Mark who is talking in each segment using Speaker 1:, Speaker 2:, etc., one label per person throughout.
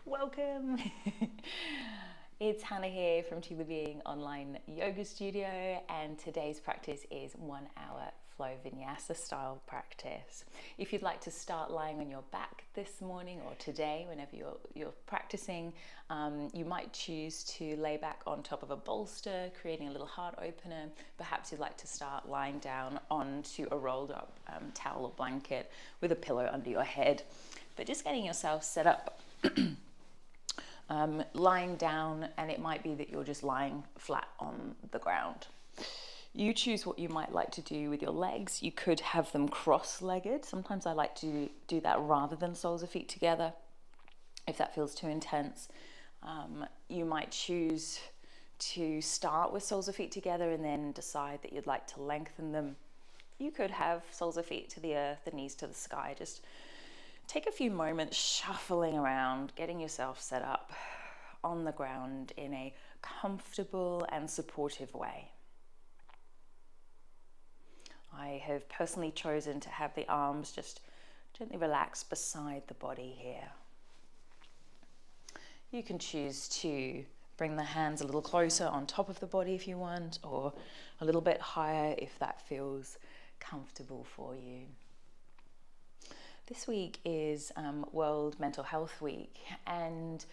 Speaker 1: Welcome! It's Hannah here from Wellbeing online yoga studio, and today's practice is 1 hour flow vinyasa style practice. If you'd like to start lying on your back this morning or today, whenever you're practicing, you might choose to lay back on top of a bolster, creating a little heart opener. Perhaps you'd like to start lying down onto a rolled up towel or blanket with a pillow under your head, but just getting yourself set up. Lying down, and it might be that you're just lying flat on the ground. You choose what you might like to do with your legs. You could have them cross-legged. Sometimes I like to do that rather than soles of feet together, if that feels too intense. You might choose to start with soles of feet together and then decide that you'd like to lengthen them. You could have soles of feet to the earth, the knees to the sky. Just take a few moments shuffling around, getting yourself set up on the ground in a comfortable and supportive way. I have personally chosen to have the arms just gently relaxed beside the body here. You can choose to bring the hands a little closer on top of the body if you want, or a little bit higher if that feels comfortable for you. This week is World Mental Health Week, and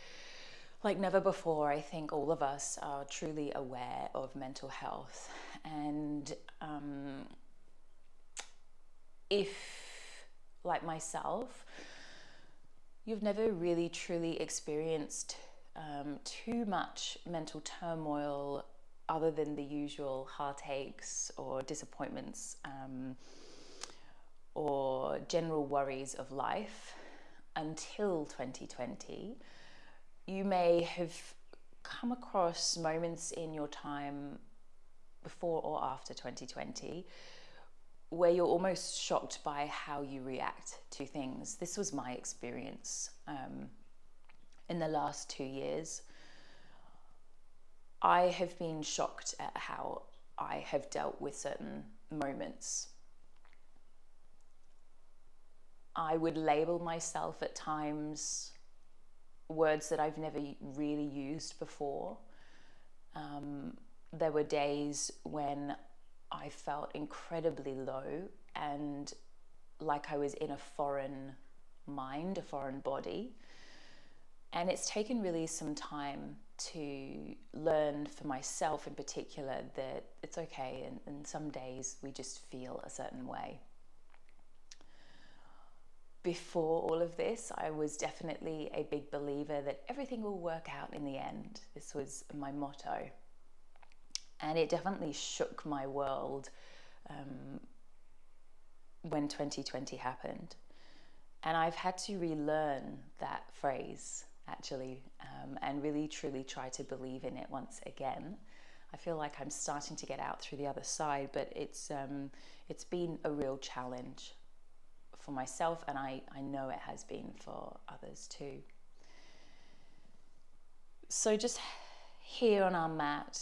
Speaker 1: like never before, I think all of us are truly aware of mental health. And if, like myself, you've never really truly experienced too much mental turmoil other than the usual heartaches or disappointments, or general worries of life until 2020, you may have come across moments in your time before or after 2020 where you're almost shocked by how you react to things. This was my experience in the last 2 years. I have been shocked at how I have dealt with certain moments. I would label myself at times words that I've never really used before. There were days when I felt incredibly low and like I was in a foreign mind, a foreign body. And it's taken really some time to learn for myself in particular that it's okay, and some days we just feel a certain way. Before all of this, I was definitely a big believer that everything will work out in the end. This was my motto. And it definitely shook my world when 2020 happened. And I've had to relearn that phrase, actually, and really truly try to believe in it once again. I feel like I'm starting to get out through the other side, but it's been a real challenge for myself, and I know it has been for others too. So just here on our mat,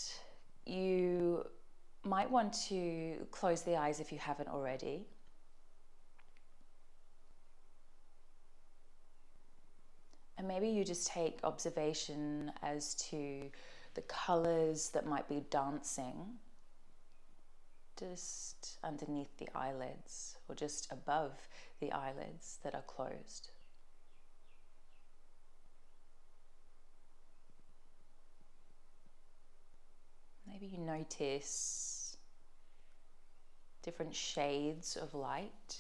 Speaker 1: you might want to close the eyes if you haven't already. And maybe you just take observation as to the colors that might be dancing just underneath the eyelids, or just above the eyelids that are closed. Maybe you notice different shades of light.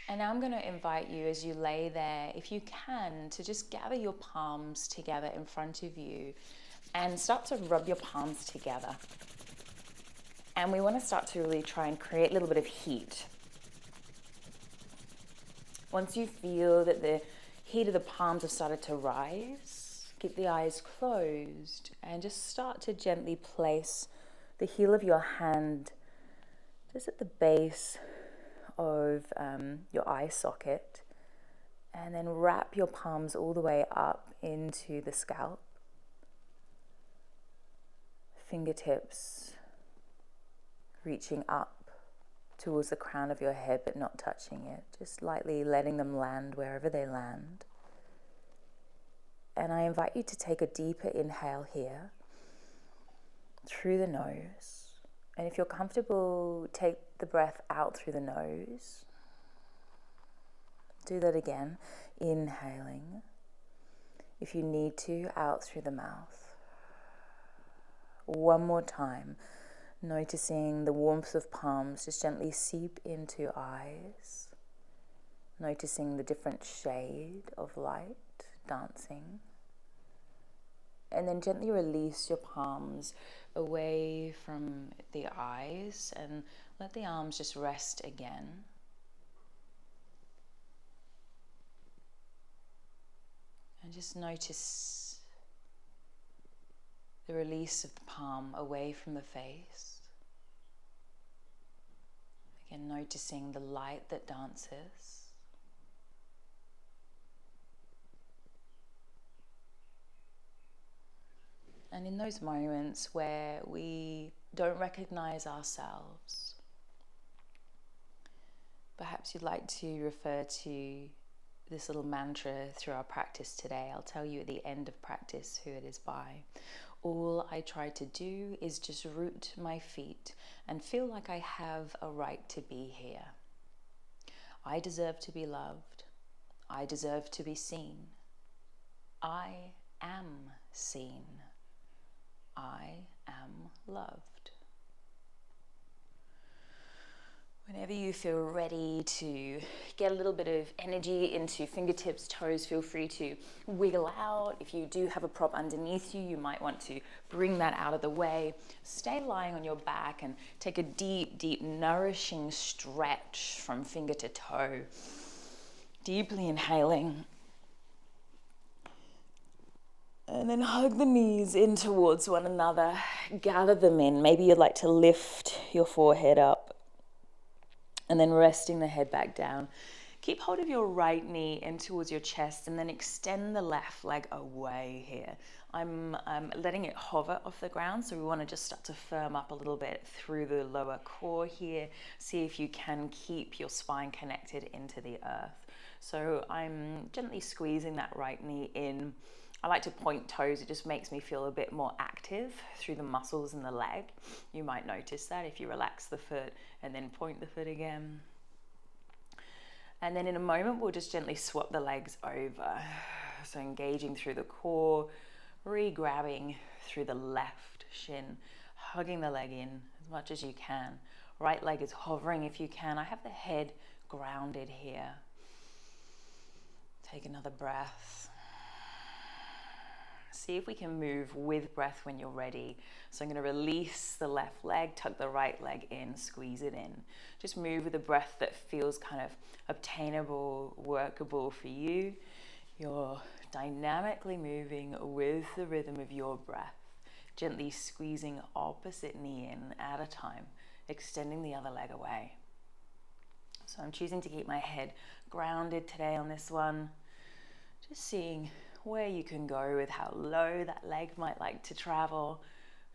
Speaker 1: And now I'm going to invite you, as you lay there, if you can, to just gather your palms together in front of you and start to rub your palms together. And we want to start to really try and create a little bit of heat. Once you feel that the heat of the palms have started to rise, keep the eyes closed and just start to gently place the heel of your hand just at the base of your eye socket, and then wrap your palms all the way up into the scalp. Fingertips reaching up towards the crown of your head but not touching it, just lightly letting them land wherever they land. And I invite you to take a deeper inhale here through the nose. And if you're comfortable, take the breath out through the nose. Do that again, inhaling. If you need to, out through the mouth. One more time, noticing the warmth of palms just gently seep into eyes. Noticing the different shade of light dancing. And then gently release your palms away from the eyes and let the arms just rest again. And just notice the release of the palm away from the face. Again, noticing the light that dances. And in those moments where we don't recognize ourselves, perhaps you'd like to refer to this little mantra through our practice today. I'll tell you at the end of practice who it is by. All I try to do is just root my feet and feel like I have a right to be here. I deserve to be loved. I deserve to be seen. I am seen. I am loved. Whenever you feel ready to get a little bit of energy into fingertips, toes, feel free to wiggle out. If you do have a prop underneath you, you might want to bring that out of the way. Stay lying on your back and take a deep, deep, nourishing stretch from finger to toe. Deeply inhaling. And then hug the knees in towards one another. Gather them in. Maybe you'd like to lift your forehead up. And then resting the head back down. Keep hold of your right knee in towards your chest and then extend the left leg away here. I'm letting it hover off the ground, so we want to just start to firm up a little bit through the lower core here. See if you can keep your spine connected into the earth. So I'm gently squeezing that right knee in. I like to point toes. It just makes me feel a bit more active through the muscles in the leg. You might notice that if you relax the foot and then point the foot again. And then in a moment, we'll just gently swap the legs over. So engaging through the core, re-grabbing through the left shin, hugging the leg in as much as you can. Right leg is hovering if you can. I have the head grounded here. Take another breath. See if we can move with breath when you're ready. So I'm going to release the left leg, tuck the right leg in, squeeze it in. Just move with a breath that feels kind of obtainable, workable for you. You're dynamically moving with the rhythm of your breath, gently squeezing opposite knee in at a time, extending the other leg away. So I'm choosing to keep my head grounded today on this one. Just seeing where you can go with how low that leg might like to travel.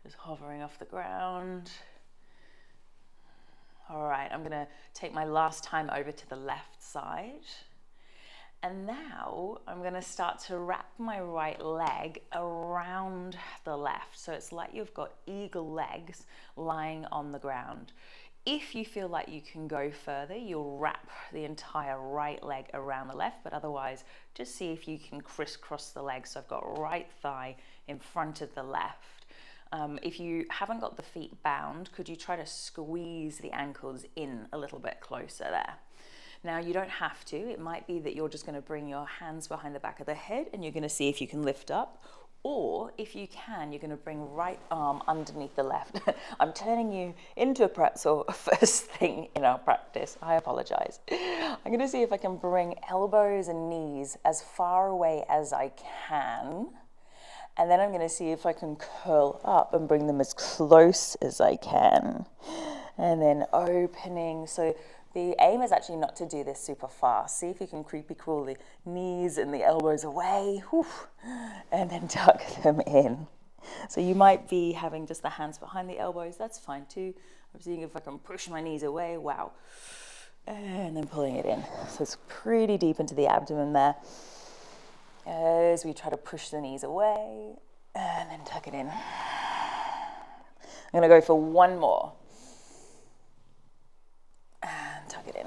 Speaker 1: Just hovering off the ground. All right, I'm gonna take my last time over to the left side. And now I'm gonna start to wrap my right leg around the left. So it's like you've got eagle legs lying on the ground. If you feel like you can go further, you'll wrap the entire right leg around the left, but otherwise just see if you can crisscross the legs. So I've got right thigh in front of the left. If you haven't got the feet bound, could you try to squeeze the ankles in a little bit closer there? Now you don't have to. It might be that you're just going to bring your hands behind the back of the head and you're going to see if you can lift up. Or if you can, you're going to bring right arm underneath the left. I'm turning you into a pretzel first thing in our practice. I apologize. I'm going to see if I can bring elbows and knees as far away as I can. And then I'm going to see if I can curl up and bring them as close as I can. And then opening. So the aim is actually not to do this super fast. See if you can creepy crawl the knees and the elbows away. Whew, and then tuck them in. So you might be having just the hands behind the elbows. That's fine too. I'm seeing if I can push my knees away. Wow. And then pulling it in. So it's pretty deep into the abdomen there. As we try to push the knees away and then tuck it in. I'm going to go for one more. And tuck it in.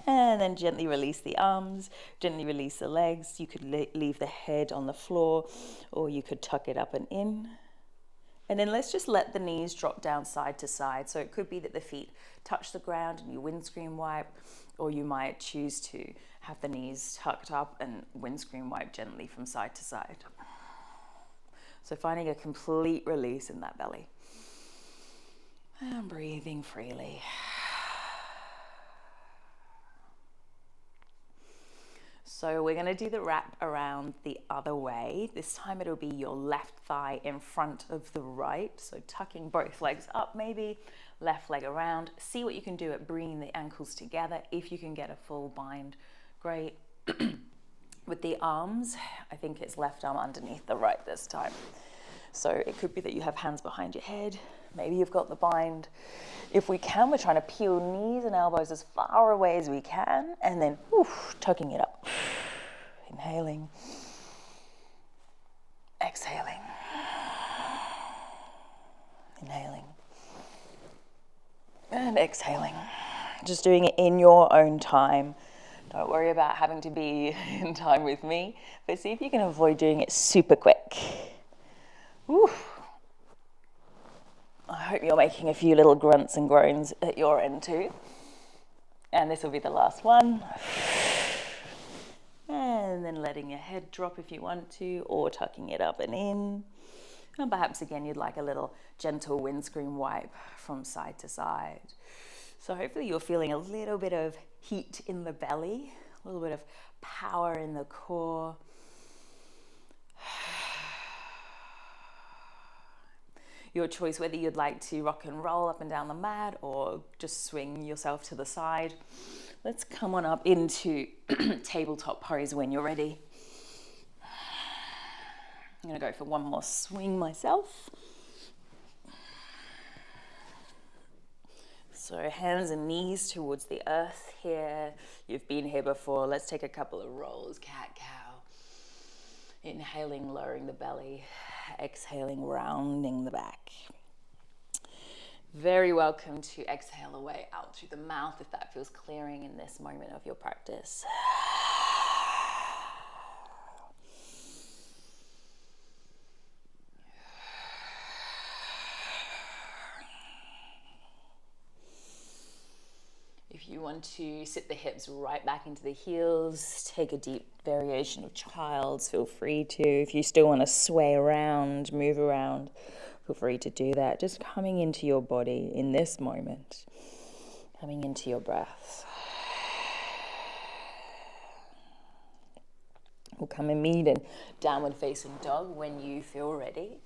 Speaker 1: And then gently release the arms, gently release the legs. You could leave the head on the floor, or you could tuck it up and in. And then let's just let the knees drop down side to side. So it could be that the feet touch the ground and you windscreen wipe, or you might choose to have the knees tucked up and windscreen wipe gently from side to side. So finding a complete release in that belly. And breathing freely. So we're going to do the wrap around the other way. This time it'll be your left thigh in front of the right. So tucking both legs up maybe, left leg around. See what you can do at bringing the ankles together. If you can get a full bind, great. With the arms, I think it's left arm underneath the right this time. So it could be that you have hands behind your head. Maybe you've got the bind. If we can, we're trying to peel knees and elbows as far away as we can, and then tucking it up. Inhaling. Exhaling. Inhaling. And exhaling. Just doing it in your own time. Don't worry about having to be in time with me, but see if you can avoid doing it super quick. Whew. I hope you're making a few little grunts and groans at your end too. And this will be the last one. And then letting your head drop if you want to, or tucking it up and in. And perhaps again you'd like a little gentle windscreen wipe from side to side. So hopefully you're feeling a little bit of heat in the belly, a little bit of power in the core. Your choice whether you'd like to rock and roll up and down the mat or just swing yourself to the side. Let's come on up into tabletop pose when you're ready. I'm going to go for one more swing myself. So hands and knees towards the earth here. You've been here before. Let's take a couple of rolls. Cat, cow. Inhaling, lowering the belly. Exhaling, rounding the back. Very welcome to exhale away out through the mouth if that feels clearing in this moment of your practice. If you want to sit the hips right back into the heels, take a deep variation of child's, feel free to. If you still want to sway around, move around, feel free to do that. Just coming into your body in this moment, coming into your breath. We'll come and meet in downward facing dog when you feel ready.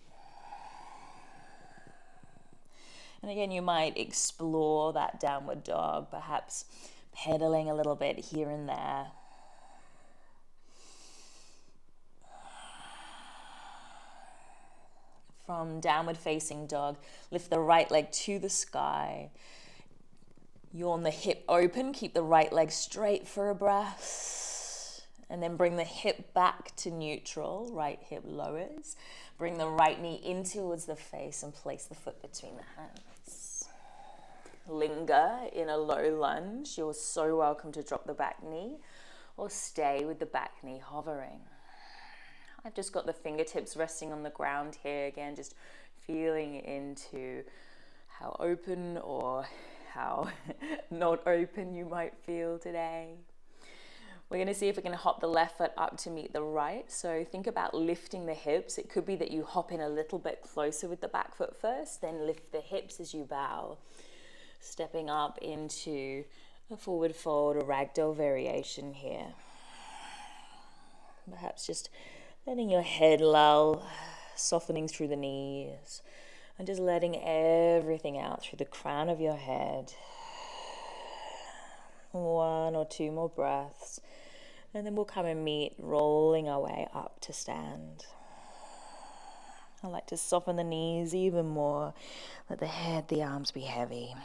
Speaker 1: And again, you might explore that downward dog, perhaps pedaling a little bit here and there. From downward facing dog, lift the right leg to the sky. Yawn the hip open, keep the right leg straight for a breath. And then bring the hip back to neutral, right hip lowers. Bring the right knee in towards the face and place the foot between the hands. Linger in a low lunge. You're so welcome to drop the back knee or stay with the back knee hovering. I've just got the fingertips resting on the ground here again, just feeling into how open or how not open you might feel today. We're going to see if we can hop the left foot up to meet the right. So think about lifting the hips. It could be that you hop in a little bit closer with the back foot first, then lift the hips as you bow. Stepping up into a forward fold or ragdoll variation here. Perhaps just letting your head lull, softening through the knees, and just letting everything out through the crown of your head. One or two more breaths, and then we'll come and meet, rolling our way up to stand. I like to soften the knees even more. Let the head, the arms be heavy.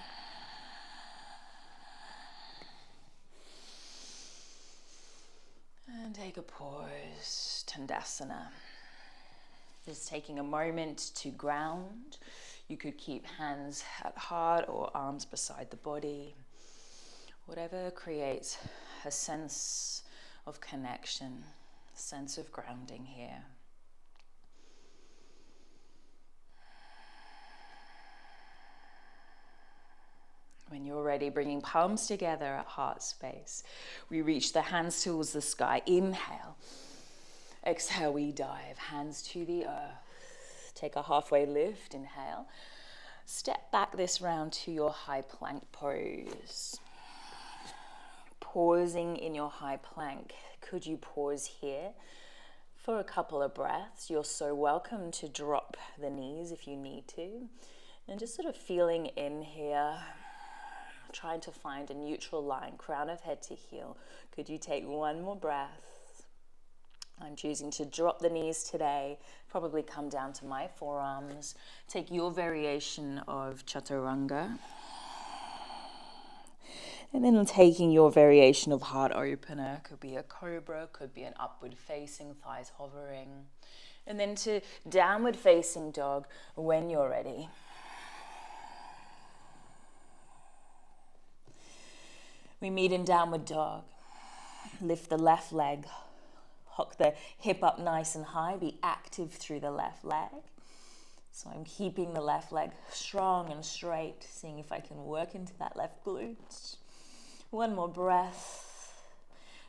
Speaker 1: And take a pause, Tandasana. Just taking a moment to ground. You could keep hands at heart or arms beside the body. Whatever creates a sense of connection, a sense of grounding here. When you're ready, bringing palms together at heart space. We reach the hands towards the sky. Inhale. Exhale, we dive. Hands to the earth. Take a halfway lift. Inhale. Step back this round to your high plank pose. Pausing in your high plank. Could you pause here for a couple of breaths? You're so welcome to drop the knees if you need to. And just sort of feeling in here. Trying to find a neutral line, crown of head to heel. Could you take one more breath? I'm choosing to drop the knees today, probably come down to my forearms. Take your variation of chaturanga. And then taking your variation of heart opener. Could be a cobra, could be an upward facing, thighs hovering. And then to downward facing dog when you're ready. We meet in downward dog. Lift the left leg. Hook the hip up nice and high. Be active through the left leg. So I'm keeping the left leg strong and straight, seeing if I can work into that left glute. One more breath.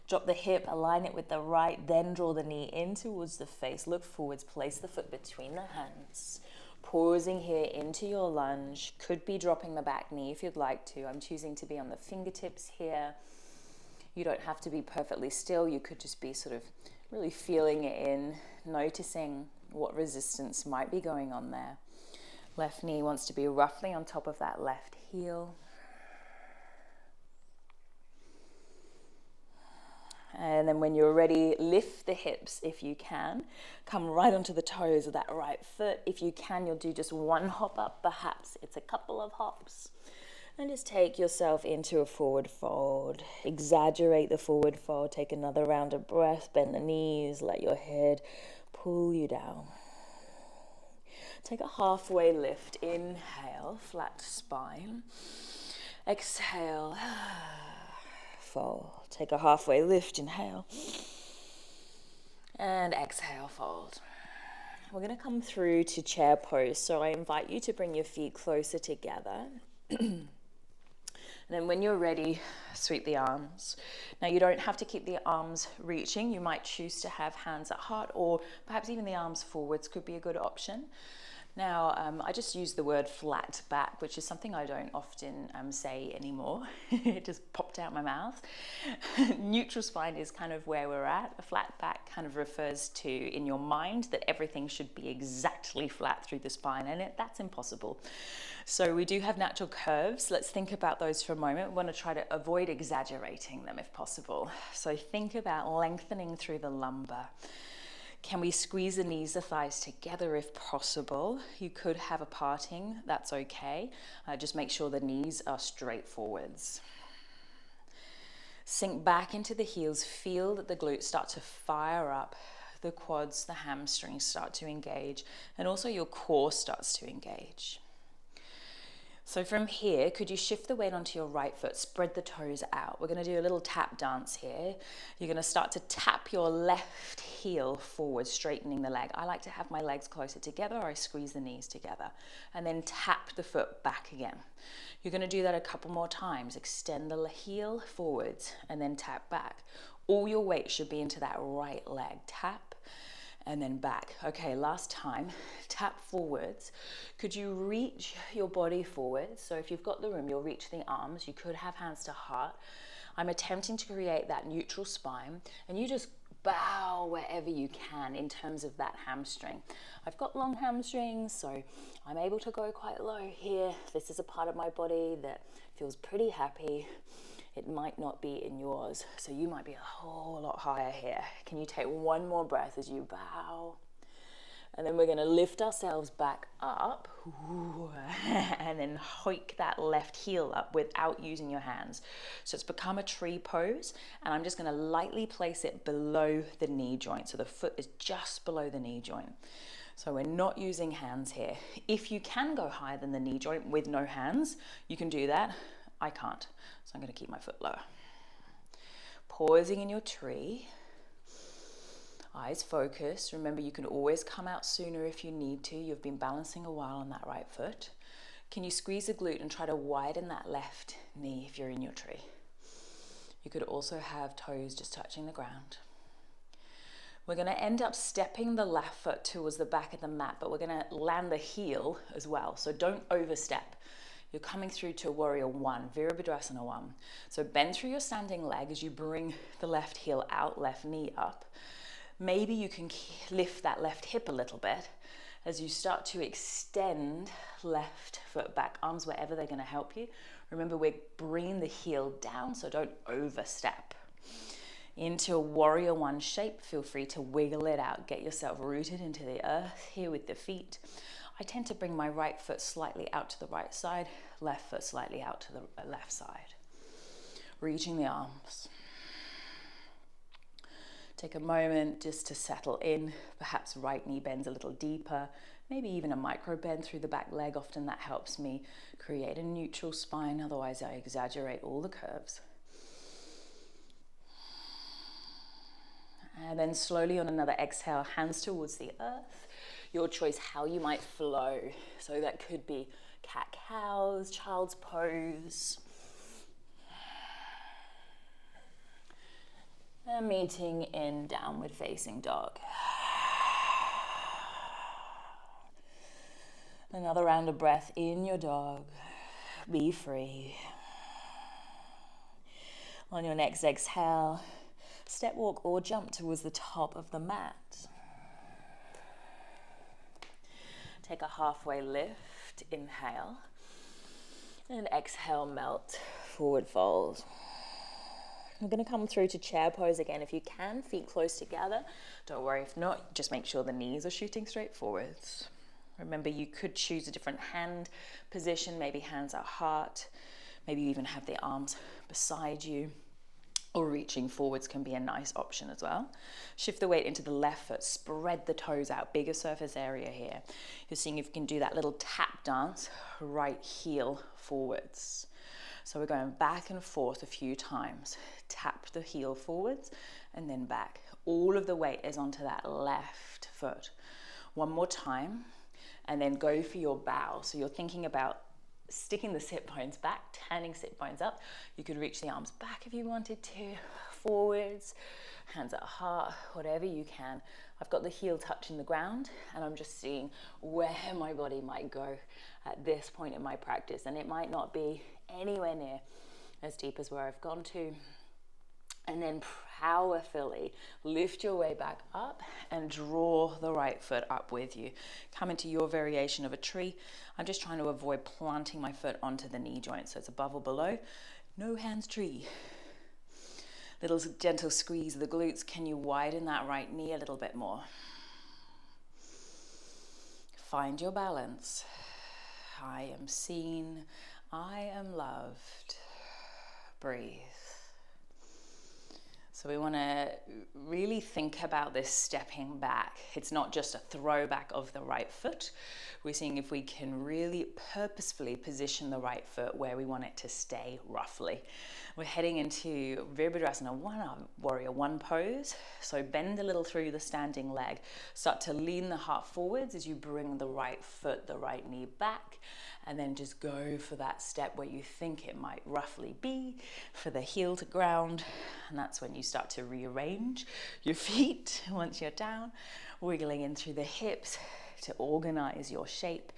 Speaker 1: Drop the hip, align it with the right, then draw the knee in towards the face. Look forwards, place the foot between the hands. Pausing here into your lunge. Could be dropping the back knee if you'd like to. I'm choosing to be on the fingertips here. You don't have to be perfectly still. You could just be sort of really feeling it in, noticing what resistance might be going on there. Left knee wants to be roughly on top of that left heel. And then when you're ready, lift the hips if you can. Come right onto the toes of that right foot. If you can, you'll do just one hop up. Perhaps it's a couple of hops. And just take yourself into a forward fold. Exaggerate the forward fold. Take another round of breath. Bend the knees. Let your head pull you down. Take a halfway lift. Inhale, flat spine. Exhale. Fold. Take a halfway lift, inhale. And exhale, fold. We're going to come through to chair pose. So I invite you to bring your feet closer together. And then when you're ready, sweep the arms. Now you don't have to keep the arms reaching. You might choose to have hands at heart, or perhaps even the arms forwards could be a good option. Now, I just use the word flat back, which is something I don't often say anymore. It just popped out my mouth. Neutral spine is kind of where we're at. A flat back kind of refers to, in your mind, that everything should be exactly flat through the spine, and that's impossible. So we do have natural curves. Let's think about those for a moment. We want to try to avoid exaggerating them if possible. So think about lengthening through the lumbar. Can we squeeze the knees, the thighs together if possible? You could have a parting, that's okay. Just make sure the knees are straight forwards. Sink back into the heels, feel that the glutes start to fire up, the quads, the hamstrings start to engage, and also your core starts to engage. So from here, could you shift the weight onto your right foot, spread the toes out. We're going to do a little tap dance here. You're going to start to tap your left heel forward, straightening the leg. I like to have my legs closer together, or I squeeze the knees together, and then tap the foot back again. You're going to do that a couple more times. Extend the heel forwards and then tap back. All your weight should be into that right leg. Tap and then back. Okay, last time, tap forwards. Could you reach your body forwards? So if you've got the room, you'll reach the arms. You could have hands to heart. I'm attempting to create that neutral spine, and you just bow wherever you can in terms of that hamstring. I've got long hamstrings, so I'm able to go quite low here. This is a part of my body that feels pretty happy. It might not be in yours, so you might be a whole lot higher here. Can you take one more breath as you bow? And then we're going to lift ourselves back up and then hoik that left heel up without using your hands. So it's become a tree pose, and I'm just going to lightly place it below the knee joint. So the foot is just below the knee joint. So we're not using hands here. If you can go higher than the knee joint with no hands, you can do that. I can't. So I'm going to keep my foot lower. Pausing in your tree. Eyes focused. Remember, you can always come out sooner if you need to. You've been balancing a while on that right foot. Can you squeeze the glute and try to widen that left knee if you're in your tree? You could also have toes just touching the ground. We're going to end up stepping the left foot towards the back of the mat, but we're going to land the heel as well. So don't overstep. You're coming through to Warrior One, Virabhadrasana 1. So bend through your standing leg as you bring the left heel out, left knee up. Maybe you can lift that left hip a little bit as you start to extend left foot back, arms wherever they're going to help you. Remember, we're bringing the heel down, so don't overstep. Into a Warrior One shape, feel free to wiggle it out. Get yourself rooted into the earth here with the feet. I tend to bring my right foot slightly out to the right side, left foot slightly out to the left side. Reaching the arms. Take a moment just to settle in. Perhaps right knee bends a little deeper, maybe even a micro bend through the back leg. Often that helps me create a neutral spine, otherwise I exaggerate all the curves. And then slowly on another exhale, hands towards the earth. Your choice how you might flow. So that could be cat-cows, child's pose. And meeting in downward facing dog. Another round of breath in your dog. Be free. On your next exhale, step, walk, or jump towards the top of the mat. Take a halfway lift, inhale, and exhale, melt, forward fold. We're going to come through to chair pose again. If you can, feet close together. Don't worry if not, just make sure the knees are shooting straight forwards. Remember, you could choose a different hand position, maybe hands at heart, maybe you even have the arms beside you, or reaching forwards can be a nice option as well. Shift the weight into the left foot, spread the toes out, bigger surface area here. You're seeing if you can do that little tap dance, right heel forwards. So we're going back and forth a few times. Tap the heel forwards and then back. All of the weight is onto that left foot. One more time, and then go for your bow. So you're thinking about sticking the sit bones back, turning sit bones up. You could reach the arms back if you wanted to, forwards, hands at heart, whatever you can. I've got the heel touching the ground, and I'm just seeing where my body might go at this point in my practice. And it might not be anywhere near as deep as where I've gone to. And then powerfully lift your way back up and draw the right foot up with you. Come into your variation of a tree. I'm just trying to avoid planting my foot onto the knee joint, so it's above or below. No hands tree. Little gentle squeeze of the glutes. Can you widen that right knee a little bit more? Find your balance. I am seen. I am loved. Breathe. So we want to really think about this stepping back. It's not just a throwback of the right foot. We're seeing if we can really purposefully position the right foot where we want it to stay roughly. We're heading into Virabhadrasana 1, our Warrior One pose. So bend a little through the standing leg. Start to lean the heart forwards as you bring the right foot, the right knee back. And then just go for that step where you think it might roughly be, for the heel to ground. And that's when you start to rearrange your feet once you're down, wiggling in through the hips to organize your shape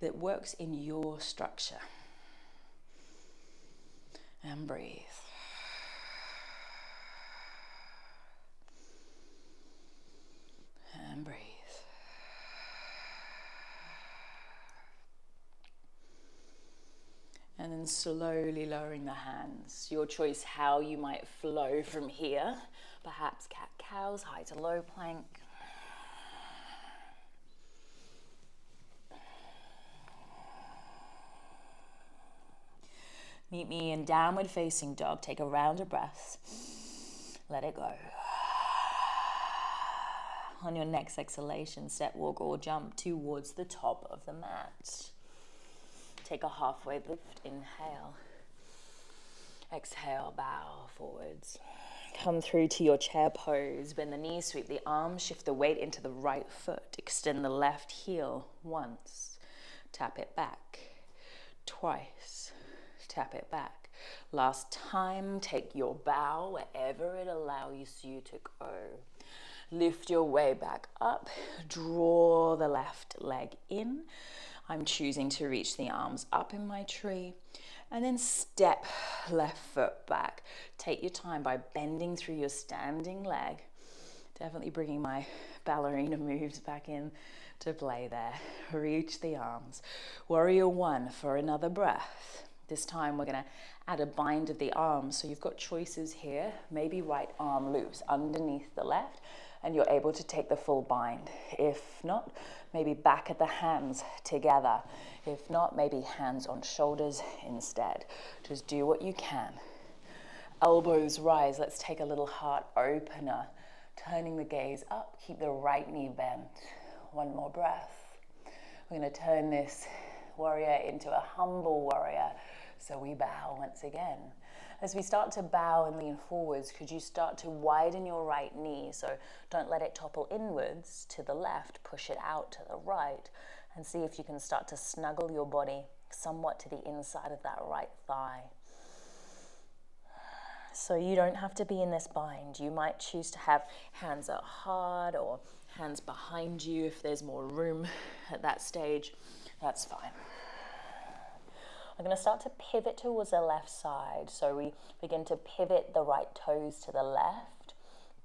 Speaker 1: that works in your structure. And breathe. And breathe. And then slowly lowering the hands. Your choice how you might flow from here. Perhaps cat-cows, high to low plank. Meet me in downward facing dog. Take a round of breaths. Let it go. On your next exhalation, step, walk, or jump towards the top of the mat. Take a halfway lift. Inhale. Exhale, bow forwards. Come through to your chair pose. Bend the knees, sweep the arms, shift the weight into the right foot. Extend the left heel once. Tap it back. Twice. Tap it back. Last time, take your bow wherever it allows you to go. Lift your way back up. Draw the left leg in. I'm choosing to reach the arms up in my tree. And then step left foot back. Take your time by bending through your standing leg. Definitely bringing my ballerina moves back in to play there. Reach the arms. Warrior one for another breath. This time we're going to add a bind of the arms. So you've got choices here. Maybe right arm loops underneath the left and you're able to take the full bind. If not, maybe back at the hands together. If not, maybe hands on shoulders instead. Just do what you can. Elbows rise. Let's take a little heart opener. Turning the gaze up. Keep the right knee bent. One more breath. We're going to turn this warrior into a humble warrior. So we bow once again. As we start to bow and lean forwards, could you start to widen your right knee? So don't let it topple inwards to the left, push it out to the right, and see if you can start to snuggle your body somewhat to the inside of that right thigh. So you don't have to be in this bind. You might choose to have hands out hard or hands behind you if there's more room at that stage. That's fine. We're going to start to pivot towards the left side. So we begin to pivot the right toes to the left.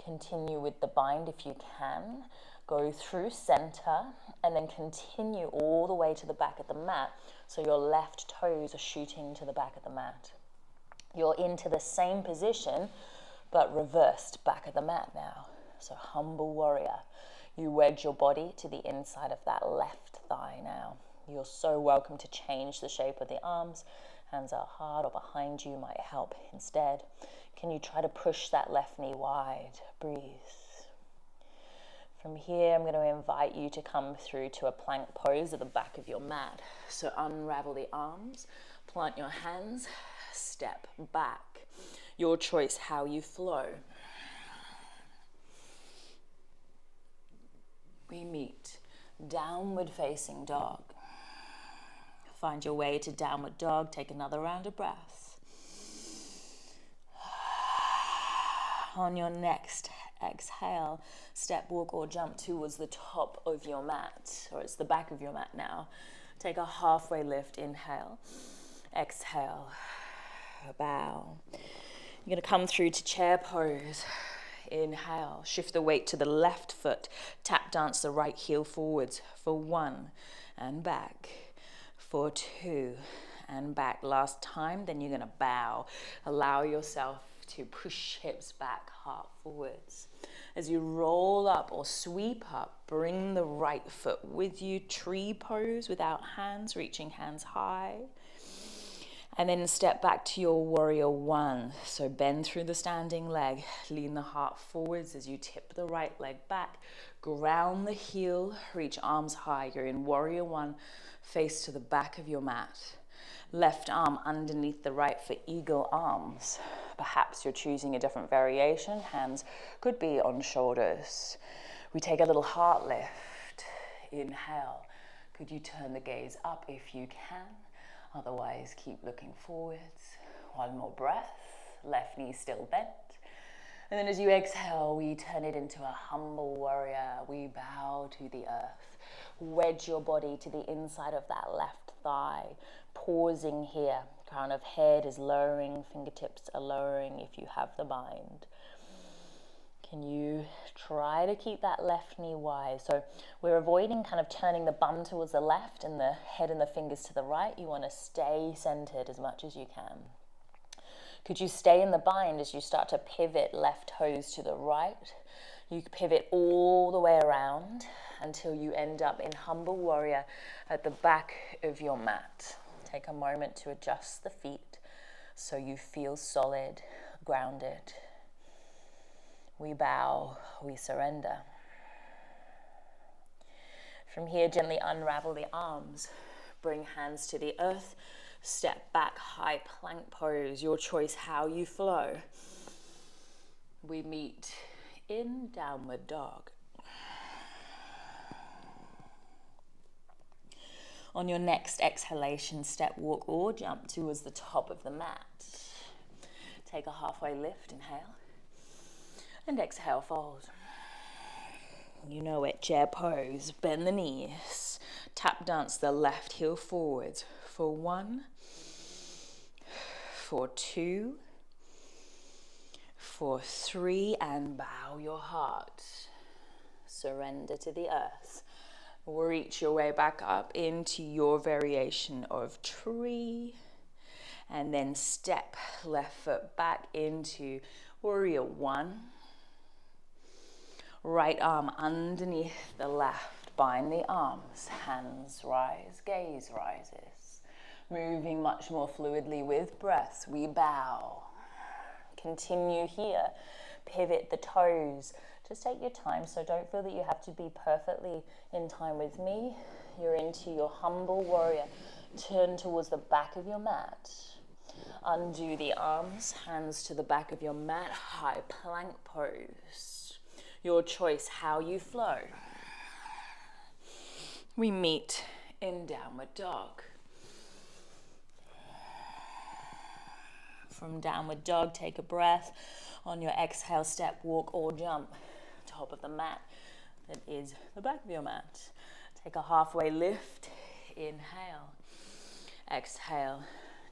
Speaker 1: Continue with the bind if you can. Go through center and then continue all the way to the back of the mat. So your left toes are shooting to the back of the mat. You're into the same position, but reversed back of the mat now. So humble warrior. You wedge your body to the inside of that left thigh now. You're so welcome to change the shape of the arms. Hands out hard or behind you might help instead. Can you try to push that left knee wide? Breathe. From here, I'm going to invite you to come through to a plank pose at the back of your mat. So unravel the arms, plant your hands, step back. Your choice how you flow. We meet downward facing dog. Find your way to downward dog. Take another round of breaths. On your next exhale, step, walk, or jump towards the top of your mat, or it's the back of your mat now. Take a halfway lift. Inhale. Exhale. Bow. You're going to come through to chair pose. Inhale. Shift the weight to the left foot. Tap dance the right heel forwards for 1 and back. For 2 and back. Last time, then you're going to bow. Allow yourself to push hips back, heart forwards. As you roll up or sweep up, bring the right foot with you. Tree pose without hands, reaching hands high. And then step back to your warrior one. So bend through the standing leg. Lean the heart forwards as you tip the right leg back. Ground the heel, reach arms high. You're in warrior one. Face to the back of your mat. Left arm underneath the right for eagle arms. Perhaps you're choosing a different variation. Hands could be on shoulders. We take a little heart lift. Inhale. Could you turn the gaze up if you can? Otherwise, keep looking forwards. One more breath. Left knee still bent. And then as you exhale, we turn it into a humble warrior. We bow to the earth. Wedge your body to the inside of that left thigh. Pausing here. Crown of head is lowering. Fingertips are lowering if you have the bind. Can you try to keep that left knee wide? So we're avoiding kind of turning the bum towards the left and the head and the fingers to the right. You want to stay centered as much as you can. Could you stay in the bind as you start to pivot left toes to the right? You pivot all the way around until you end up in humble warrior at the back of your mat. Take a moment to adjust the feet. so you feel solid, grounded. We bow, we surrender. From here, gently unravel the arms. Bring hands to the earth. Step back, high plank pose. Your choice how you flow. We meet in downward dog. On your next exhalation, step, walk, or jump towards the top of the mat. Take a halfway lift, inhale. And exhale, fold. You know it, chair pose. Bend the knees. Tap dance the left heel forwards. For 1, for 2, for 3, and bow your heart. Surrender to the earth. Reach your way back up into your variation of tree. And then step left foot back into warrior 1. Right arm underneath the left. Bind the arms. Hands rise, gaze rises. Moving much more fluidly with breaths. We bow. Continue here. Pivot the toes. Just take your time, so don't feel that you have to be perfectly in time with me. You're into your humble warrior. Turn towards the back of your mat. Undo the arms, hands to the back of your mat. High plank pose. Your choice how you flow. We meet in downward dog. From downward dog, take a breath. On your exhale, step, walk, or jump. Top of the mat, that is the back of your mat. Take a halfway lift. Inhale. Exhale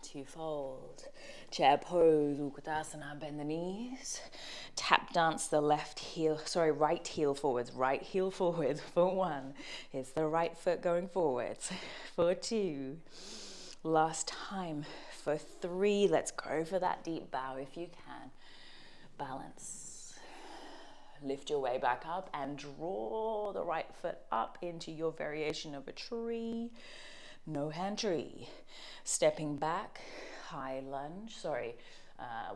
Speaker 1: to fold. Chair pose, Utkatasana, bend the knees. Tap dance the right heel forwards. Right heel forwards for 1. It's the right foot going forwards. For 2. Last time. For 3. Let's go for that deep bow if you can. Balance. Lift your way back up and draw the right foot up into your variation of a tree. No hand tree. Stepping back, high lunge,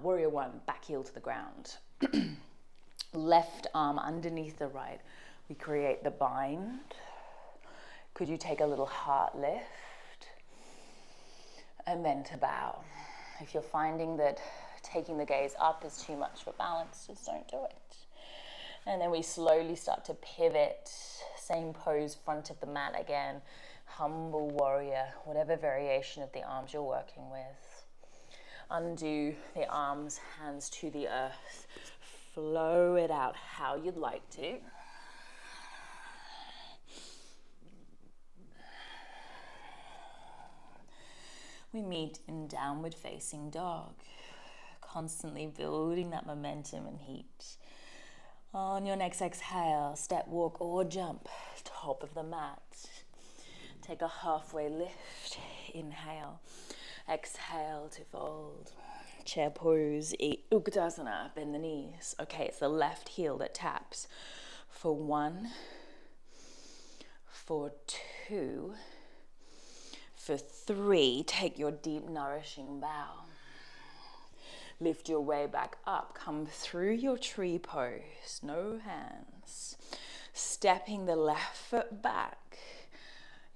Speaker 1: warrior 1, back heel to the ground. Left arm underneath the right. We create the bind. Could you take a little heart lift? And then to bow. If you're finding that taking the gaze up is too much for balance, just don't do it. And then we slowly start to pivot. Same pose, front of the mat again. Humble warrior, whatever variation of the arms you're working with. Undo the arms, hands to the earth. Flow it out how you'd like to. We meet in downward facing dog. Constantly building that momentum and heat. On your next exhale, step, walk, or jump. Top of the mat. Take a halfway lift. Inhale. Exhale to fold. Chair pose, Utkatasana, bend the knees. Okay, it's the left heel that taps. For 1, for 2, for 3, take your deep, nourishing bow. Lift your way back up. Come through your tree pose. No hands. Stepping the left foot back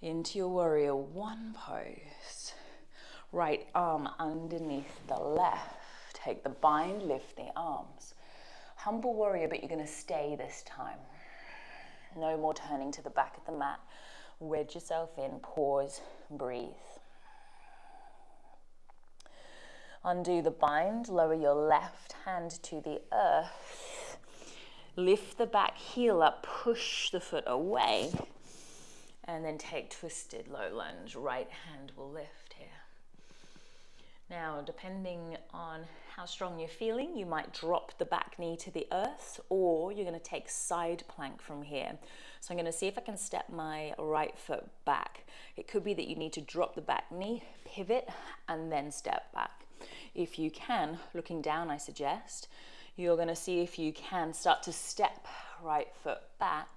Speaker 1: into your warrior 1 pose. Right arm underneath the left. Take the bind, lift the arms. Humble warrior, but you're going to stay this time. No more turning to the back of the mat. Wedge yourself in, pause, breathe. Undo the bind, lower your left hand to the earth. Lift the back heel up, push the foot away. And then take twisted low lunge. Right hand will lift here. Now, depending on how strong you're feeling, you might drop the back knee to the earth, or you're going to take side plank from here. So I'm going to see if I can step my right foot back. It could be that you need to drop the back knee, pivot, and then step back. If you can, looking down I suggest, you're going to see if you can start to step right foot back.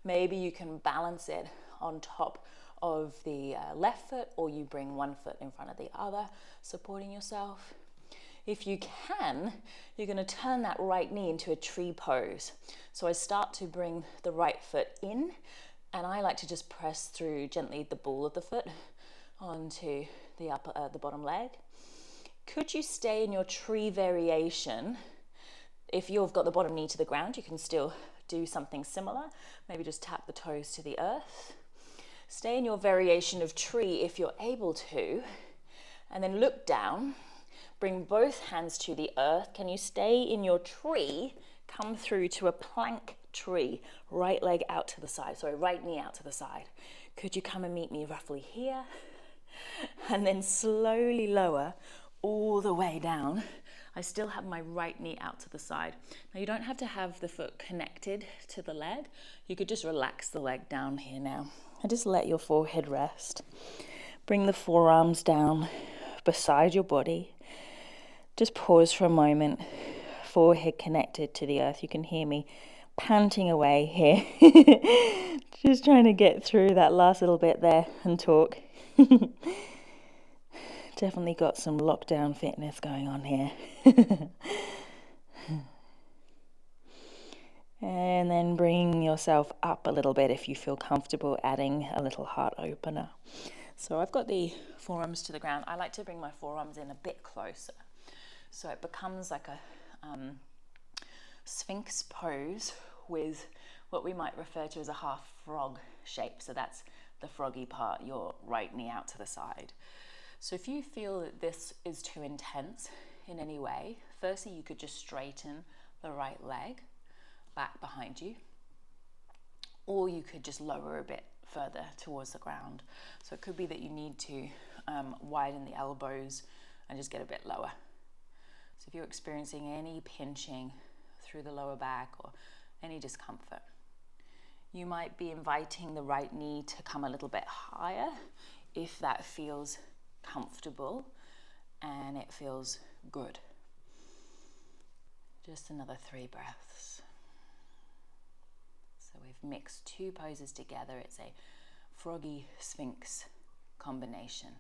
Speaker 1: Maybe you can balance it on top of the left foot, or you bring one foot in front of the other, supporting yourself. If you can, you're going to turn that right knee into a tree pose. So I start to bring the right foot in, and I like to just press through gently the ball of the foot onto the bottom leg. Could you stay in your tree variation? If you've got the bottom knee to the ground, you can still do something similar. Maybe just tap the toes to the earth. Stay in your variation of tree if you're able to, and then look down. Bring both hands to the earth. Can you stay in your tree? Come through to a plank tree. Right leg out to the side. Sorry, right knee out to the side. Could you come and meet me roughly here? And then slowly lower all the way down. I still have my right knee out to the side. Now you don't have to have the foot connected to the leg. You could just relax the leg down here now. And just let your forehead rest. Bring the forearms down beside your body. Just pause for a moment, forehead connected to the earth. You can hear me panting away here. Just trying to get through that last little bit there and talk. Definitely got some lockdown fitness going on here. And then bring yourself up a little bit if you feel comfortable adding a little heart opener. So I've got the forearms to the ground. I like to bring my forearms in a bit closer. So it becomes like a Sphinx pose with what we might refer to as a half frog shape. So that's the froggy part, your right knee out to the side. So if you feel that this is too intense in any way, firstly you could just straighten the right leg back behind you, or you could just lower a bit further towards the ground. So it could be that you need to widen the elbows and just get a bit lower. So if you're experiencing any pinching through the lower back or any discomfort, you might be inviting the right knee to come a little bit higher if that feels comfortable and it feels good. Just another 3 breaths. So we've mixed 2 poses together. It's a froggy Sphinx combination.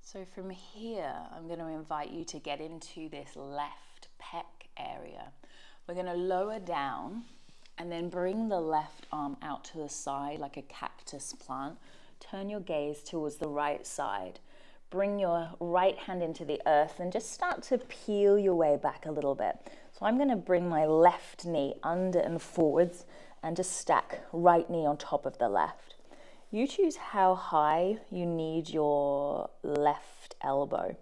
Speaker 1: So from here, I'm going to invite you to get into this left pec area. We're going to lower down and then bring the left arm out to the side like a cactus plant. Turn your gaze towards the right side. Bring your right hand into the earth and just start to peel your way back a little bit. So I'm going to bring my left knee under and forwards and just stack right knee on top of the left. You choose how high you need your left elbow.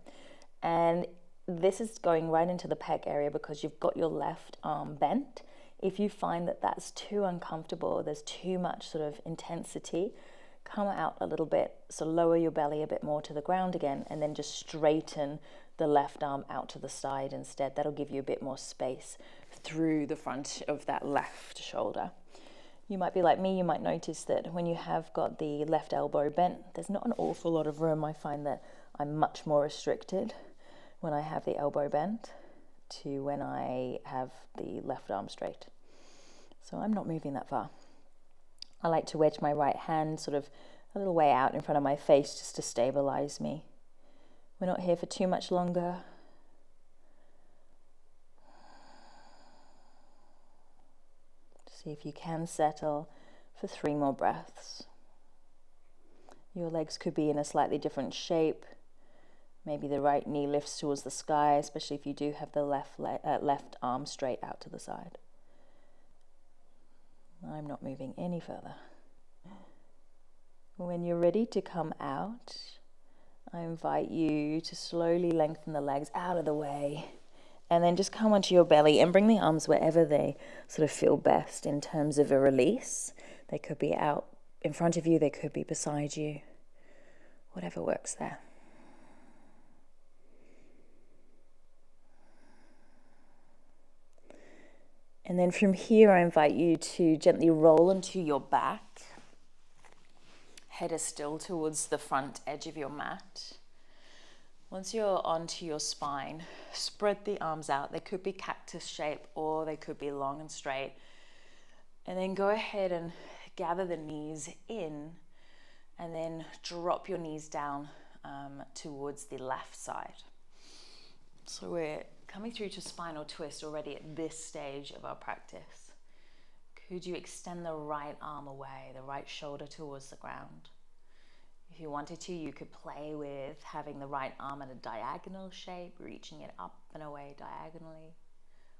Speaker 1: And this is going right into the pec area because you've got your left arm bent. If you find that that's too uncomfortable, there's too much sort of intensity, come out a little bit. So lower your belly a bit more to the ground again, and then just straighten the left arm out to the side instead. That'll give you a bit more space through the front of that left shoulder. You might be like me, you might notice that when you have got the left elbow bent, there's not an awful lot of room. I find that I'm much more restricted when I have the elbow bent to when I have the left arm straight. So I'm not moving that far. I like to wedge my right hand sort of a little way out in front of my face just to stabilize me. We're not here for too much longer. See if you can settle for 3 more breaths. Your legs could be in a slightly different shape. Maybe the right knee lifts towards the sky, especially if you do have the left arm straight out to the side. I'm not moving any further. When you're ready to come out, I invite you to slowly lengthen the legs out of the way. And then just come onto your belly and bring the arms wherever they sort of feel best in terms of a release. They could be out in front of you, they could be beside you, whatever works there. And then from here, I invite you to gently roll onto your back. Head is still towards the front edge of your mat. Once you're onto your spine, spread the arms out. They could be cactus shape or they could be long and straight. And then go ahead and gather the knees in, and then drop your knees down towards the left side. So we're coming through to spinal twist already at this stage of our practice. Could you extend the right arm away, the right shoulder towards the ground? If you wanted to, you could play with having the right arm in a diagonal shape, reaching it up and away diagonally.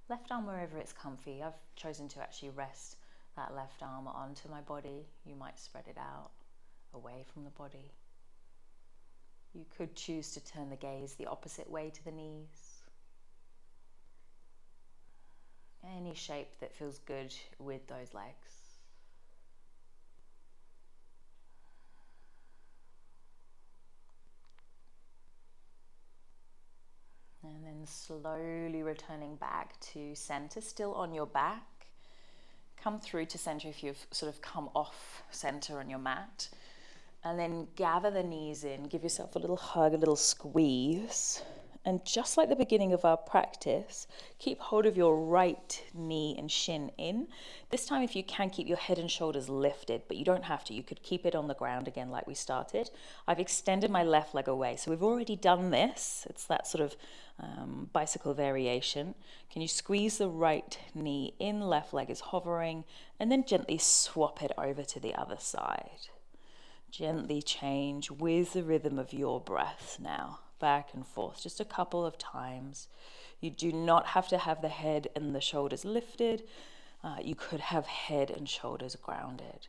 Speaker 1: Left arm wherever it's comfy. I've chosen to actually rest that left arm onto my body. You might spread it out away from the body. You could choose to turn the gaze the opposite way to the knees. Any shape that feels good with those legs. And then slowly returning back to center, still on your back. Come through to center if you've sort of come off center on your mat. And then gather the knees in, give yourself a little hug, a little squeeze. And just like the beginning of our practice, keep hold of your right knee and shin in. This time, if you can, keep your head and shoulders lifted, but you don't have to. You could keep it on the ground again like we started. I've extended my left leg away. So we've already done this. It's that sort of bicycle variation. Can you squeeze the right knee in, left leg is hovering, and then gently swap it over to the other side. Gently change with the rhythm of your breath now, back and forth, just a couple of times. You do not have to have the head and the shoulders lifted. You could have head and shoulders grounded.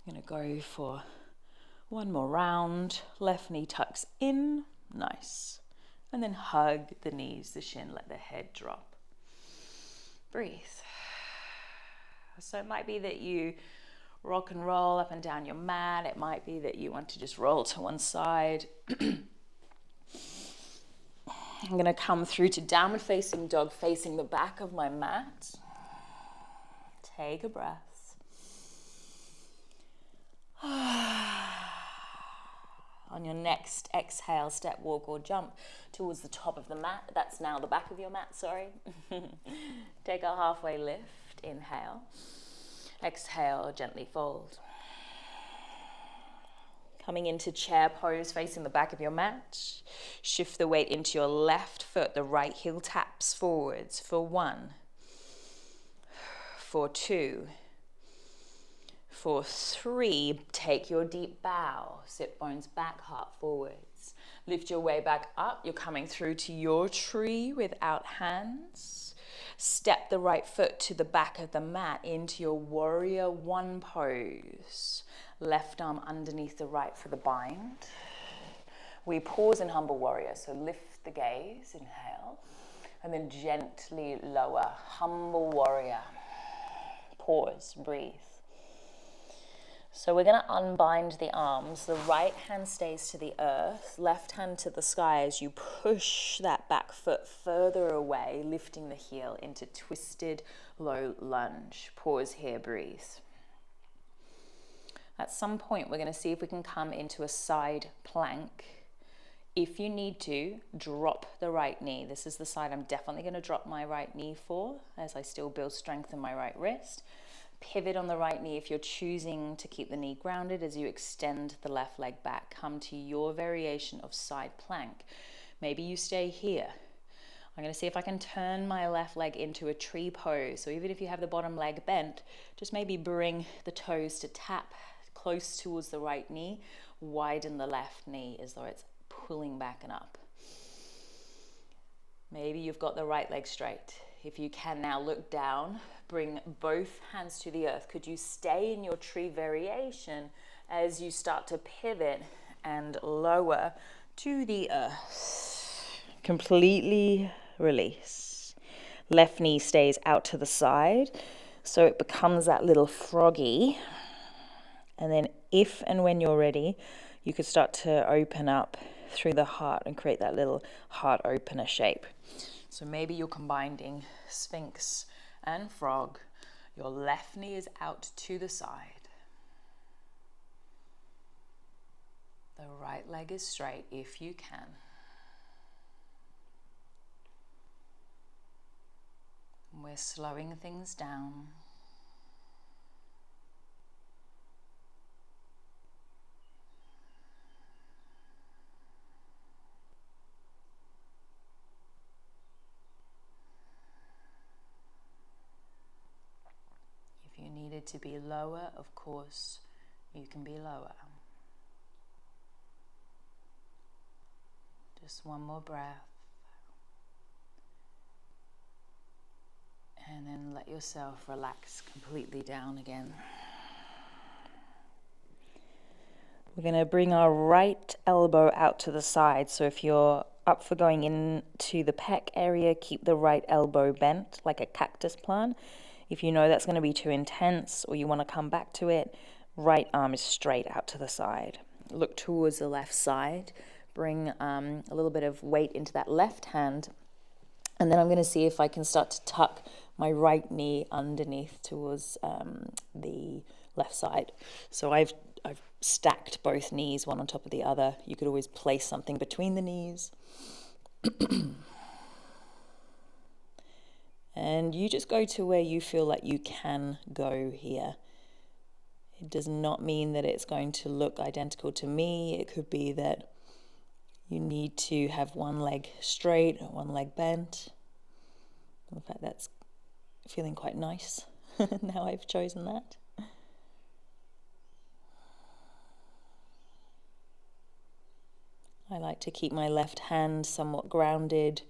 Speaker 1: I'm going to go for one more round. Left knee tucks in, nice. And then hug the knees, the shin, let the head drop. Breathe. So it might be that you rock and roll up and down your mat. It might be that you want to just roll to one side. I'm going to come through to downward facing dog, facing the back of my mat. Take a breath. On your next exhale, step, walk, or jump towards the top of the mat. That's now the back of your mat, sorry. Take a halfway lift, inhale. Exhale, gently fold. Coming into chair pose, facing the back of your mat. Shift the weight into your left foot. The right heel taps forwards for 1, for 2, for 3. Take your deep bow. Sit bones back, heart forwards. Lift your way back up. You're coming through to your tree without hands. Step the right foot to the back of the mat into your warrior 1 pose. Left arm underneath the right for the bind. We pause in humble warrior, so lift the gaze, inhale, and then gently lower, humble warrior. Pause, breathe. So we're going to unbind the arms. The right hand stays to the earth, left hand to the sky as you push that back foot further away, lifting the heel into twisted low lunge. Pause here, breathe. At some point, we're going to see if we can come into a side plank. If you need to, drop the right knee. This is the side I'm definitely going to drop my right knee for, as I still build strength in my right wrist. Pivot on the right knee if you're choosing to keep the knee grounded as you extend the left leg back. Come to your variation of side plank. Maybe you stay here. I'm going to see if I can turn my left leg into a tree pose. So even if you have the bottom leg bent, just maybe bring the toes to tap close towards the right knee. Widen the left knee as though it's pulling back and up. Maybe you've got the right leg straight. If you can now look down, bring both hands to the earth. Could you stay in your tree variation as you start to pivot and lower to the earth? Completely release. Left knee stays out to the side, so it becomes that little froggy. And then if and when you're ready, you could start to open up through the heart and create that little heart opener shape. So maybe you're combining Sphinx and frog. Your left knee is out to the side. The right leg is straight if you can. We're slowing things down. to be lower, of course, you can be lower. Just one more breath. And then let yourself relax completely down again. We're going to bring our right elbow out to the side. So if you're up for going into the pec area, keep the right elbow bent like a cactus plant. If you know that's going to be too intense or you want to come back to it, right arm is straight out to the side. Look towards the left side. Bring a little bit of weight into that left hand. And then I'm going to see if I can start to tuck my right knee underneath towards the left side. So I've stacked both knees one on top of the other. You could always place something between the knees. And you just go to where you feel like you can go here. It does not mean that it's going to look identical to me. It could be that you need to have one leg straight, one leg bent. In fact, that's feeling quite nice now I've chosen that. I like to keep my left hand somewhat grounded,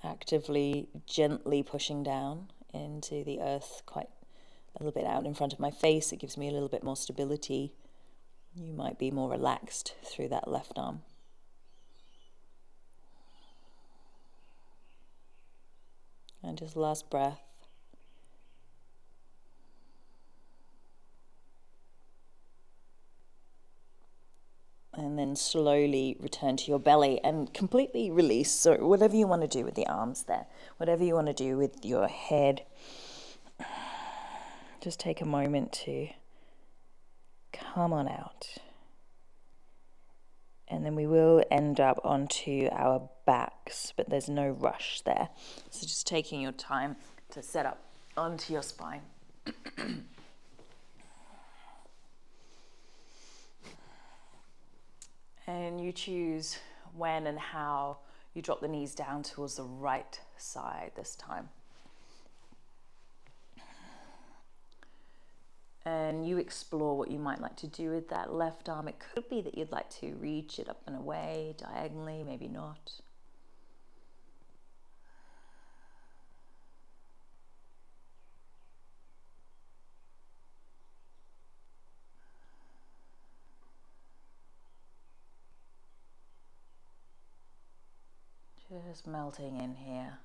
Speaker 1: actively, gently pushing down into the earth, quite a little bit out in front of my face. It gives me a little bit more stability. You might be more relaxed through that left arm. And just last breath. And then slowly return to your belly and completely release. So whatever you want to do with the arms there, whatever you want to do with your head, just take a moment to come on out. And then we will end up onto our backs, but there's no rush there. So just taking your time to set up onto your spine. And you choose when and how you drop the knees down towards the right side this time. And you explore what you might like to do with that left arm. It could be that you'd like to reach it up and away diagonally, maybe not. Just melting in here.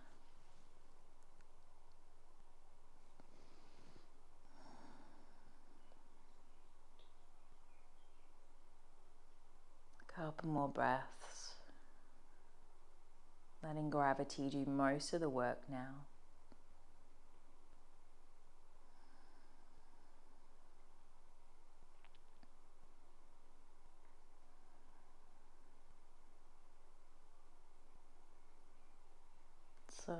Speaker 1: A couple more breaths. Letting gravity do most of the work now. So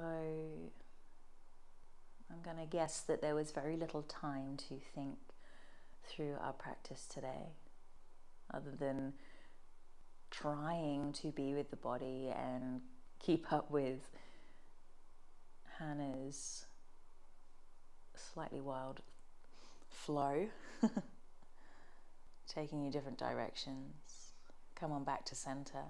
Speaker 1: I'm going to guess that there was very little time to think through our practice today, other than trying to be with the body and keep up with Hannah's slightly wild flow, taking you different directions. Come on back to center.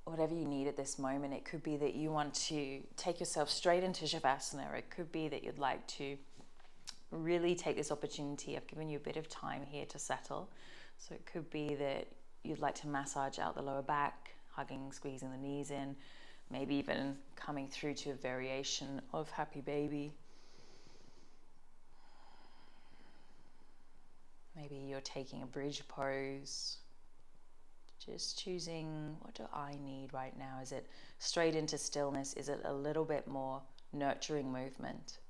Speaker 1: Whatever you need at this moment, it could be that you want to take yourself straight into Shavasana, or it could be that you'd like to really take this opportunity. I've given you a bit of time here to settle. So it could be that you'd like to massage out the lower back, hugging, squeezing the knees in, maybe even coming through to a variation of Happy Baby. Maybe you're taking a bridge pose. Just choosing, what do I need right now? Is it straight into stillness? Is it a little bit more nurturing movement?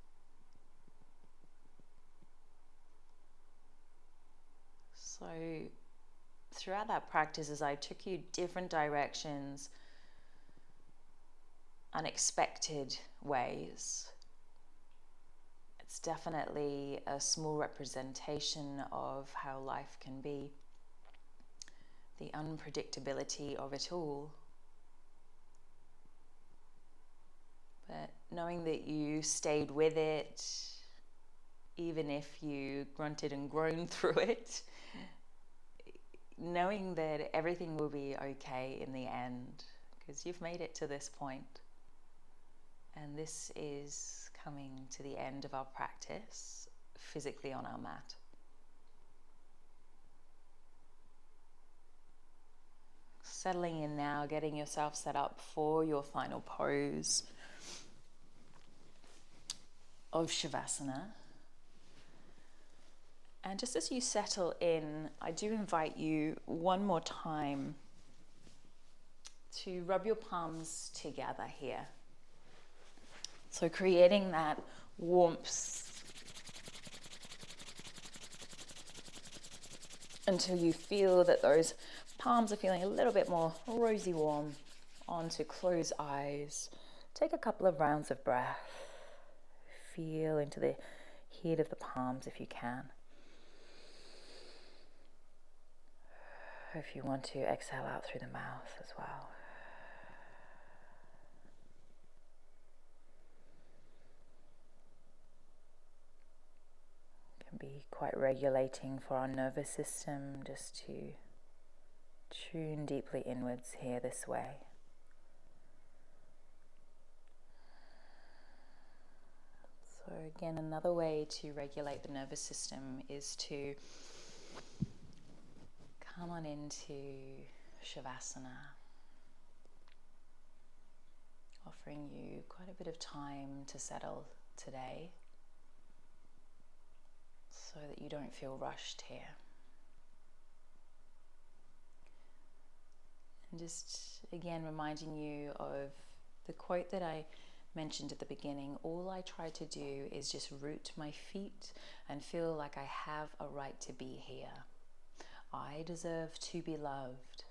Speaker 1: So throughout that practice, as I took you different directions, unexpected ways, it's definitely a small representation of how life can be. The unpredictability of it all. But knowing that you stayed with it, even if you grunted and groaned through it, knowing that everything will be okay in the end, because you've made it to this point. And this is coming to the end of our practice physically on our mat. Settling in now, getting yourself set up for your final pose of Shavasana. And just as you settle in, I do invite you one more time to rub your palms together here. So creating that warmth until you feel that those palms are feeling a little bit more rosy warm. On to close eyes. Take a couple of rounds of breath. Feel into the heat of the palms if you can. If you want to, exhale out through the mouth as well. It can be quite regulating for our nervous system just to tune deeply inwards here this way. So again, another way to regulate the nervous system is to come on into Shavasana, offering you quite a bit of time to settle today so that you don't feel rushed here. And just again reminding you of the quote that I mentioned at the beginning. All I try to do is just root my feet and feel like I have a right to be here. I deserve to be loved.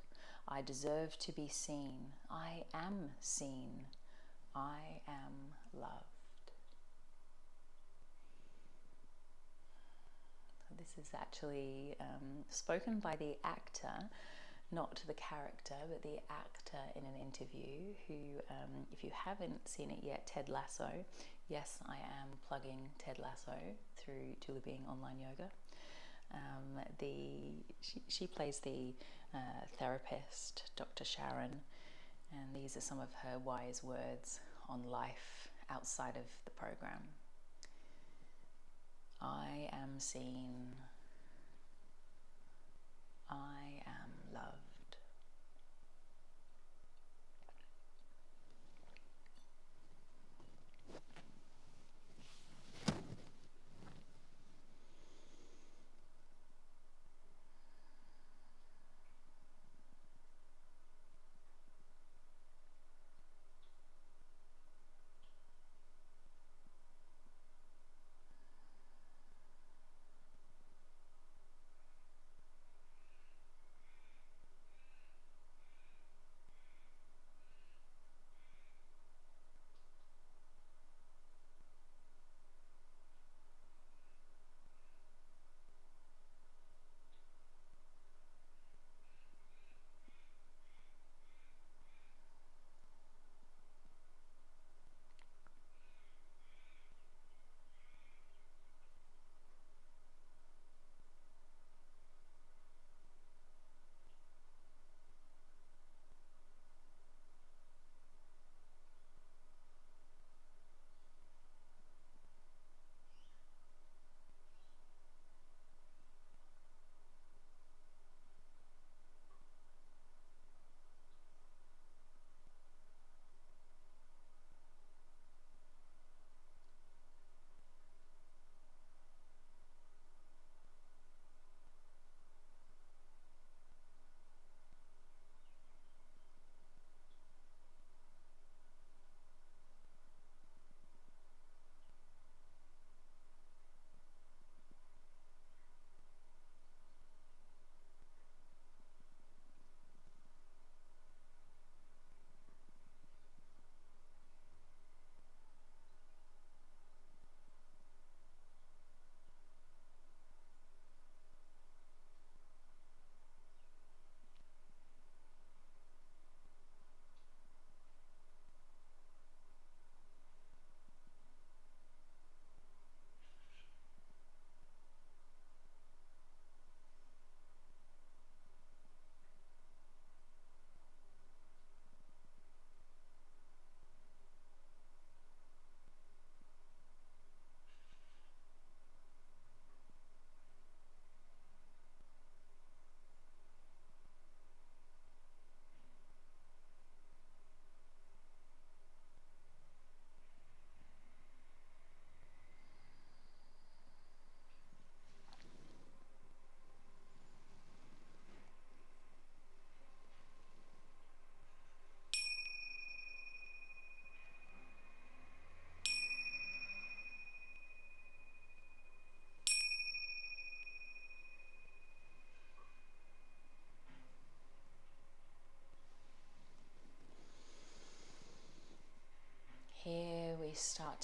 Speaker 1: I deserve to be seen. I am seen. I am loved. So this is actually spoken by the actor, not the character, but the actor in an interview who, if you haven't seen it yet, Ted Lasso. Yes, I am plugging Ted Lasso through Wellbeing online yoga. She plays the therapist, Dr. Sharon, and these are some of her wise words on life outside of the program. I am seen. I am loved.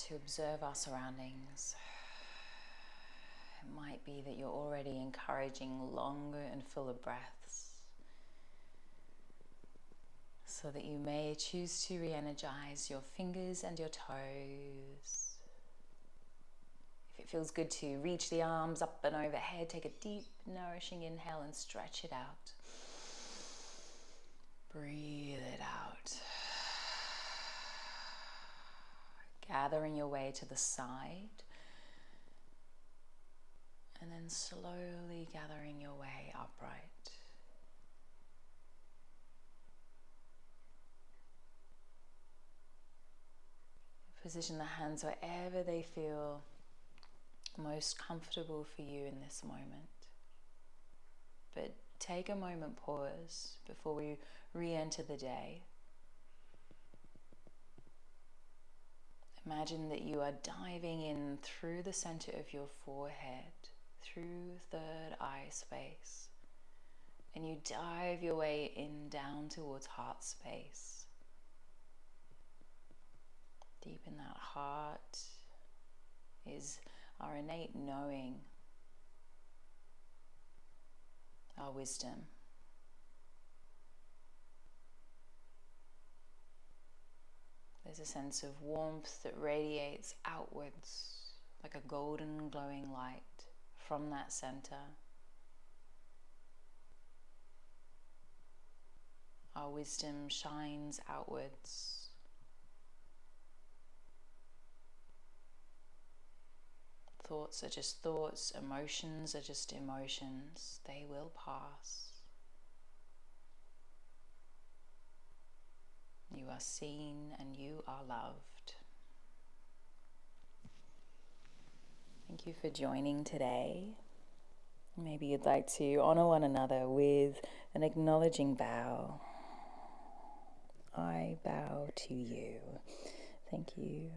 Speaker 1: to observe our surroundings. It might be that you're already encouraging longer and fuller breaths, so that you may choose to re-energize your fingers and your toes. If it feels good to reach the arms up and overhead, take a deep, nourishing inhale and stretch it out. Breathe it out. Gathering your way to the side, and then slowly gathering your way upright. Position the hands wherever they feel most comfortable for you in this moment. But take a moment pause before we re-enter the day. Imagine that you are diving in through the center of your forehead, through third eye space, and you dive your way in down towards heart space. Deep in that heart is our innate knowing, our wisdom. There's a sense of warmth that radiates outwards like a golden glowing light from that center. Our wisdom shines outwards. Thoughts are just thoughts, emotions are just emotions. They will pass. You are seen and you are loved. Thank you for joining today. Maybe you'd like to honor one another with an acknowledging bow. I bow to you. Thank you.